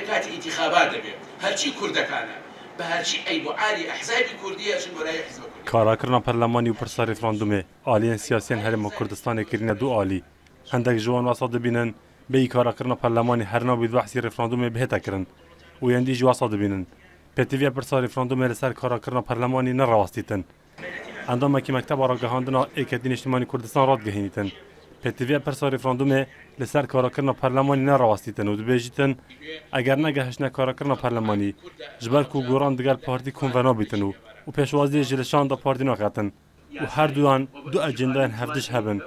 لكاتي انتخابات دبي هرشي كردكانا بهرشي أي بعالي أحزاب كردية عشان وراي حزب كردي کارکردن پارلمانی و پرسا رفراندومه آلیان سیاسیان هرم کردستان کرینه دو آلی هندک جوان واسط بینن بی کارکردن پارلمانی هر نوع بحثی رفراندومه بهتا کرن و یندی جواسط بینن پتیوی پرسا رفراندومه لسر کارکردن پارلمانی نرواستیتن عندما که مکتب آراگهاندنا اکدین اجتماعی کردستان راد گهینیتن پتیوی پرسا رفراندومه لسر کارکردن پارلمانی نرواستیتن و دبیجیتن اگر نگهش کارکردن پارلمانی جبر کو گوران دگر پارتی کنونا بیتن و پیشوازی جلشان دا پارتی ناقاتن و هر دوان دو اجندان هفدش هبن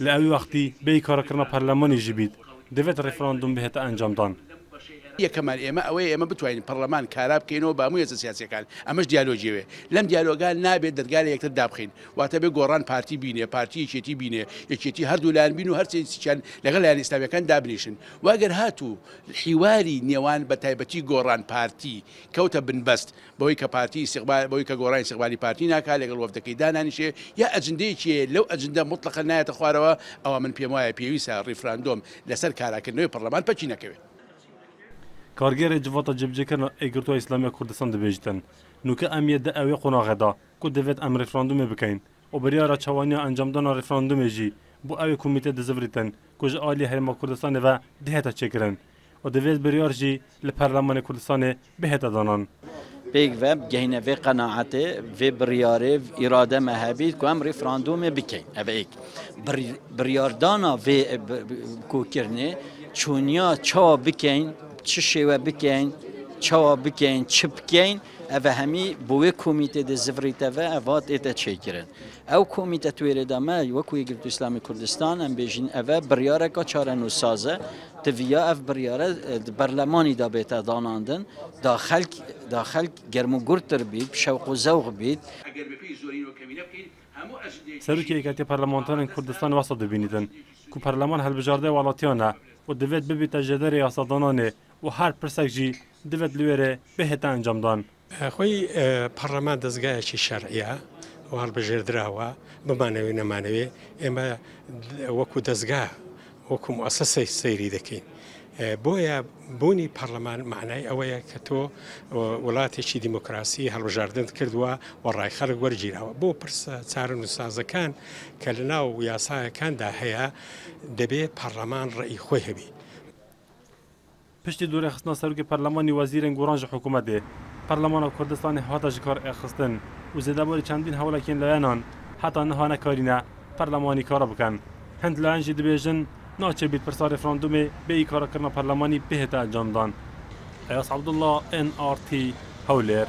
لأوی وقتی بی کارکردن پارلمانی جبید دوید رفراندوم بهت انجام دان كمان اما بتوين برلمان كاراب كينو بامو يز سياسي كان امش ديالوجي لم ديالوغال نابد دغال يكتر دابخين واتبي غوران بارتي بيني بارتي شيتي بيني يشيتي هر دولان بينو هر سيكان لغل يعني اسلامي كان دابنيشن واگر هاتو الحواري نيوان بتايبتي غوران بارتي كوتا بنبست بويكا بارتي استقبال بويكا غوران استقبالي بارتي ناكا لغل وفدكي دانانشي يا اجنديشي لو اجنده مطلقه نهايه اخواروا او من بي بيويسا ريفراندوم لسر كاراكن برلمان بچينكوي کارگر جوات جبجکن اگرتو اسلامی کردستان دبیجتن نوکه امیت ده اوی قنا غدا کو دوید ام رفراندوم بکین و بریارا چوانی انجام دادن رفراندوم جی بو اوی کمیته دزوریتن کج عالی هرم کردستان و دهتا چکرن و دوید بریار جی لپارلمان کردستان بهتا دانان بیگ وب گهینه و قناعته و بریاره و اراده مهبید که هم رفراندوم بکین اوی بریاردانا و کوکرنه چونیا چا بکین چه شیوه بکن، چه بکن، چه بکن، اوه همی بوی کمیته دزوریته و اوات ایت چه کرن. او کمیته تویره دامه وکوی گرد اسلامی کردستان هم بیشین اوه بریاره که چاره نوسازه تویا اف بریاره برلمانی دا بیت داناندن داخل گرمو گرتر بید شوق و ذوق بید. سروکی ایکاتی پارلمانتان کردستان وسط ببینیدن که پارلمان هل بجارده والاتیانه و دوید ببیت جدر یاسادانانه و هر پرسک جی دوید لویره بهتا انجام دان. خوی پارلمان دزگاه چی شرعیه و هر بجردراوه بمانوی نمانوی اما وکو دزگاه وکو مؤسسه سیری دکین. بویا بونی پارلمان معنای اویا کتو ولاتی چی دموکراسی هر بجاردن کردوا و رای خلق ورجیراوه. بو پرس چارن و سازکان کلنا و یاسای کان ده هیا دبی پارلمان رای خوی هبی. پشتی دوره خستنا سروک پارلمانی وزیر گورانج حکومت ده پارلمان کردستان هاتا جکار اخستن و زده باری چندین حوالکین لیانان حتی نهانه کارینه پارلمانی کارا بکن هند لیان جی دبیجن ناچه بید پرسا رفراندومی به ای کارا کرنا پارلمانی بهتا انجام دان ایاس عبدالله NRT هولر